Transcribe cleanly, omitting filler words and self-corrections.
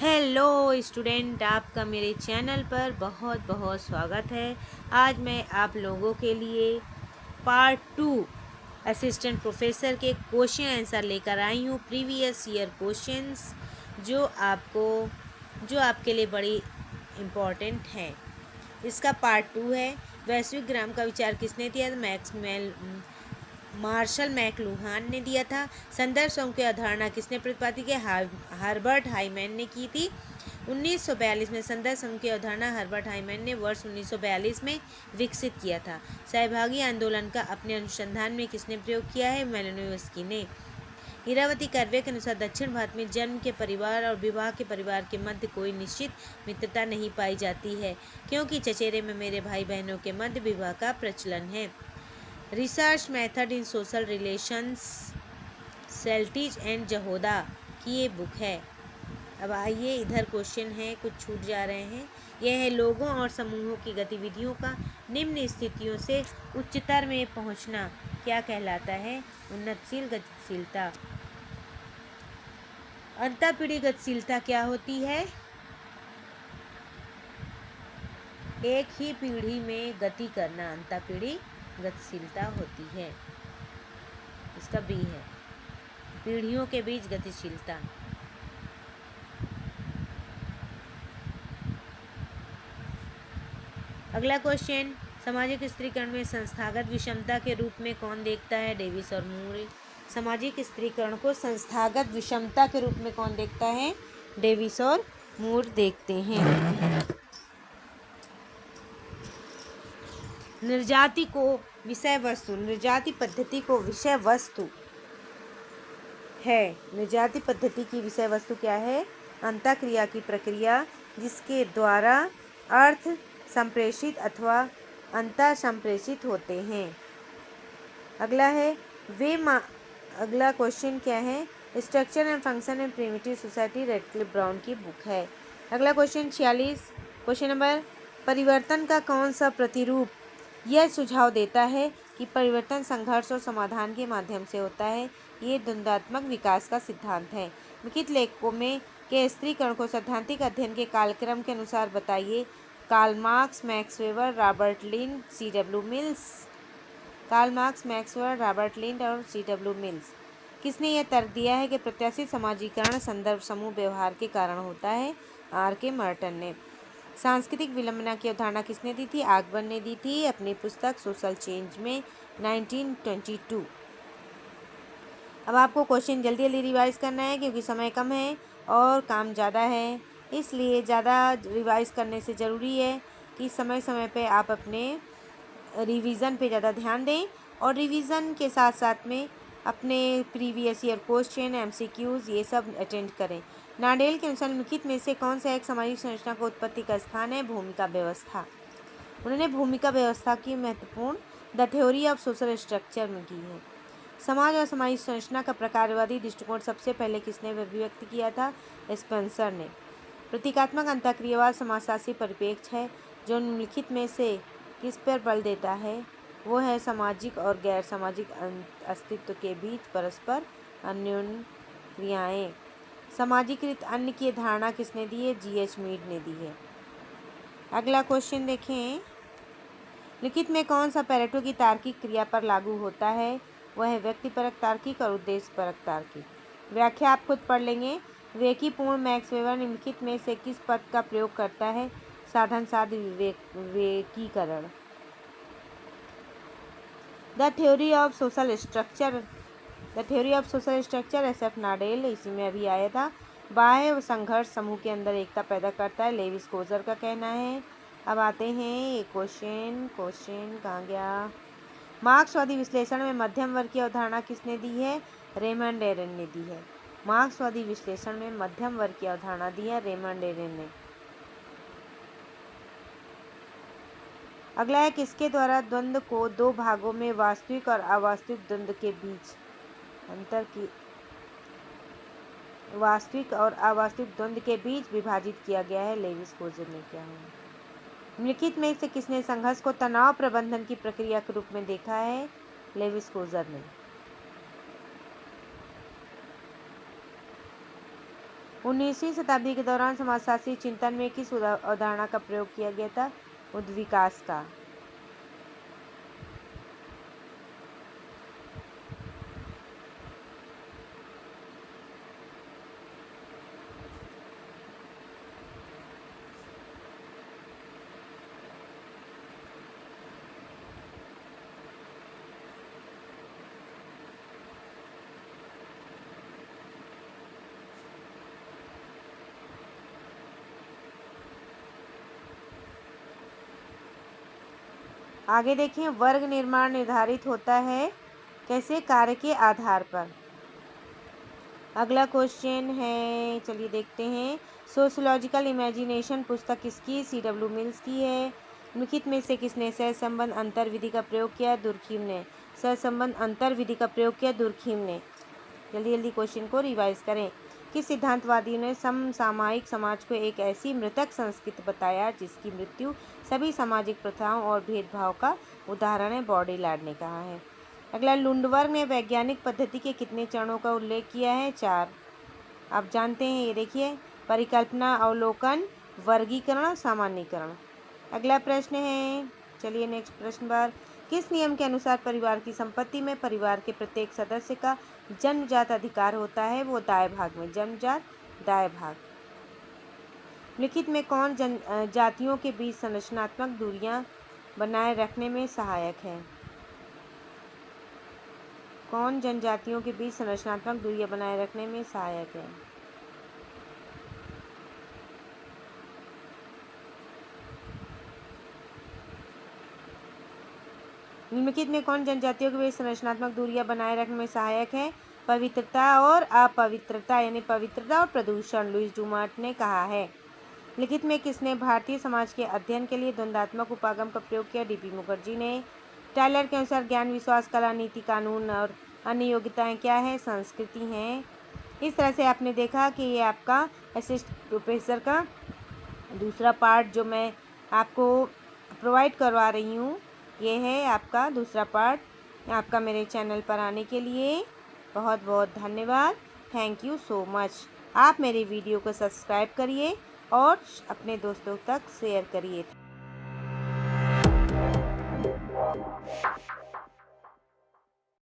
Hello student, आपका मेरे channel पर बहुत बहुत स्वागत है। आज मैं आप लोगों के लिए पार्ट 2 असिस्टेंट प्रोफेसर के क्वेश्चन आंसर लेकर आई हूँ। प्रीवियस ईयर क्वेश्चंस जो आपके लिए बड़ी इम्पोर्टेंट हैं। इसका पार्ट 2 है। वैश्विक ग्राम का विचार किसने दिया? मार्शल मैकलुहान ने दिया था। संदर्भ समूह की अवधारणा किसने प्रतिपादित की? हर्बर्ट हाइमैन ने की थी 1942 में। संदर्भ समूह की अवधारणा हर्बर्ट हाइमैन ने वर्ष 1942 में विकसित किया था। सहभागी आंदोलन का अपने अनुसंधान में किसने प्रयोग किया है? मेलानोव्स्की ने। इरावती कर्वे के अनुसार दक्षिण भारत में जन्म के परिवार और विवाह के परिवार के मध्य कोई निश्चित मित्रता नहीं पाई जाती है, क्योंकि चचेरे में मेरे भाई बहनों के मध्य विवाह का प्रचलन है। Research method in social relations, Selltiz and Jahoda की ये बुक है। अब आइए, इधर क्वेश्चन है, कुछ छूट जा रहे हैं। यह है लोगों और समूहों की गतिविधियों का निम्न स्थितियों से उच्चतर में पहुंचना क्या कहलाता है? उन्नतशील गतिशीलता। अंतःपीढ़ी गतिशीलता क्या होती है? एक ही पीढ़ी में गति करना अंतःपीढ़ी गतिशीलता होती है। इसका बी है, पीढ़ियों के बीच गतिशीलता। अगला क्वेश्चन, सामाजिक स्त्रीकरण में संस्थागत विषमता के रूप में कौन देखता है? डेविस और मूर। सामाजिक स्त्रीकरण को संस्थागत विषमता के रूप में कौन देखता है? डेविस और मूर देखते हैं। निर्जाति को विषय वस्तु, निर्जाति पद्धति को विषय वस्तु है। निर्जाति पद्धति की विषय वस्तु क्या है? अंतःक्रिया की प्रक्रिया जिसके द्वारा अर्थ संप्रेषित अथवा अंतः संप्रेषित होते हैं। अगला है अगला क्वेश्चन क्या है? Structure and function in primitive society, Radcliffe Brown की बुक है। अगला क्वेश्चन 46, क्वेश्चन नंबर, परिवर्तन का कौन सा प्रतिरूप यह सुझाव देता है कि परिवर्तन संघर्ष और समाधान के माध्यम से होता है? ये द्वंद्वात्मक विकास का सिद्धांत है। लिखित लेखों में के स्त्रीकरण को सैद्धांतिक अध्ययन के कालक्रम के अनुसार बताइए। Karl Marx, Max Weber, Robert Lynd, C.W. Mills. Karl Marx, Max Weber, Robert Lynd और C.W. मिल्स। किसने यह तर्क दिया है कि प्रत्याशित समाजीकरण संदर्भ समूह व्यवहार के कारण होता है? R.K. मर्टन ने। सांस्कृतिक विलंबना की अवधारणा किसने दी थी? आकबर ने दी थी अपनी पुस्तक सोशल चेंज में 1922। अब आपको क्वेश्चन जल्दी जल्दी रिवाइज करना है क्योंकि समय कम है और काम ज़्यादा है, इसलिए ज़्यादा रिवाइज करने से ज़रूरी है कि समय समय पे आप अपने रिवीजन पे ज़्यादा ध्यान दें और रिवीजन के साथ साथ में अपने प्रीवियस ईयर क्वेश्चन, MCQs ये सब अटेंड करें। नाडेल के अनुसार निम्नलिखित में से कौन सा एक सामाजिक संरचना को उत्पत्ति का स्थान है? भूमिका व्यवस्था। उन्होंने भूमिका व्यवस्था की महत्वपूर्ण the theory of social structure में की है। समाज और सामाजिक संरचना का प्रकारवादी दृष्टिकोण सबसे पहले किसने अभिव्यक्त किया था? स्पेंसर ने। प्रतीकात्मक अंतःक्रियावाद समाजशास्त्री परिप्रेक्ष्य है जो निम्नलिखित में से किस पर बल देता है? वो है सामाजिक और गैर सामाजिक अस्तित्व के बीच परस्पर अन्योन्य क्रियाएं। सामाजिकृत अन्य की धारणा किसने दी है? G.H. मीड ने दी है। अगला क्वेश्चन देखें, लिखित में कौन सा पैरेटो की तार्किक क्रिया पर लागू होता है? वह है व्यक्तिपरक तार्किक और उद्देश्यपरक तार्किक। व्याख्या आप खुद पढ़ लेंगे। विवेकीपूर्ण मैक्स वेबर निम्नलिखित में से किस पद का प्रयोग करता है? साधन साध्य विवेकीकरण। The theory of social structure, SF Nadel, इसी में अभी आया था। बाह्य संघर्ष समूह के अंदर एकता पैदा करता है, लेविस कोजर का कहना है। अब आते हैं ये क्वेश्चन कहाँ गया? मार्क्सवादी विश्लेषण में मध्यम वर्ग की अवधारणा किसने दी है? रेमंड एरन ने दी है। मार्क्सवादी विश्लेषण में मध्यम वर्ग की अवधारणा दी है रेमंड एरन ने। अगला है, किसके द्वारा द्वंद्व को दो भागों में वास्तविक और अवास्तविक द्वंद्व के बीच अंतर की वास्तविक और अवास्तविक द्वंद्व के बीच विभाजित किया गया है? लेविस कोजर ने किया है। निम्नलिखित में से किसने संघर्ष को तनाव प्रबंधन की प्रक्रिया के रूप में देखा है? लेविस कोजर ने। 19वीं शताब्दी के दौरान समाजशास्त्री चिंतन में किस अवधारणा का प्रयोग किया गया था? उद्विकास का। आगे देखें, वर्ग निर्माण निर्धारित होता है कैसे? कार्य के आधार पर। अगला क्वेश्चन है, चलिए देखते हैं। सोशियोलॉजिकल इमेजिनेशन पुस्तक किसकी? C.W. मिल्स की है। निम्नलिखित में से किसने सहसंबंध अंतर विधि का प्रयोग किया? दुर्खिम ने। सहसंबंध अंतर विधि का प्रयोग किया दुर्खिम ने। जल्दी जल्दी क्वेश्चन को रिवाइज करें। किस सिद्धांतवादी ने समसामयिक समाज को एक ऐसी मृतक संस्कृति बताया जिसकी मृत्यु सभी सामाजिक प्रथाओं और भेदभाव का उदाहरण है? बॉडीलार्ड ने कहा है। अगला, लुंडवर्ग ने वैज्ञानिक पद्धति के कितने चरणों का उल्लेख किया है? 4। आप जानते हैं, ये देखिए, परिकल्पना, अवलोकन, वर्गीकरण, सामान्यीकरण। अगला प्रश्न है, चलिए नेक्स्ट प्रश्न पर। किस नियम के अनुसार परिवार की संपत्ति में परिवार के प्रत्येक सदस्य का जन्मजात अधिकार होता है? वो दाएं भाग में, जन्मजात दाएं भाग। लिखित में कौन जातियों के बीच संरचनात्मक दूरियां बनाए रखने में सहायक है? कौन जनजातियों के बीच संरचनात्मक दूरियां बनाए रखने में सहायक है? निम्नलिखित में कौन जनजातियों के बीच संरचनात्मक दूरियां बनाए रखने में सहायक है? पवित्रता और अपवित्रता, यानी पवित्रता और प्रदूषण, लुईस डुमार्ट ने कहा है। लिखित में किसने भारतीय समाज के अध्ययन के लिए द्वंद्वात्मक उपागम का प्रयोग किया? D.P. मुखर्जी ने। टाइलर के अनुसार ज्ञान, विश्वास, कला, नीति, कानून और अन्य योग्यताएं क्या है? संस्कृति हैं। इस तरह से आपने देखा कि ये आपका असिस्टेंट प्रोफेसर का दूसरा पार्ट जो मैं आपको प्रोवाइड करवा रही हूँ, ये है आपका दूसरा पार्ट। आपका मेरे चैनल पर आने के लिए बहुत बहुत धन्यवाद। Thank you so much. आप मेरे वीडियो को सब्सक्राइब करिए और अपने दोस्तों तक शेयर करिए।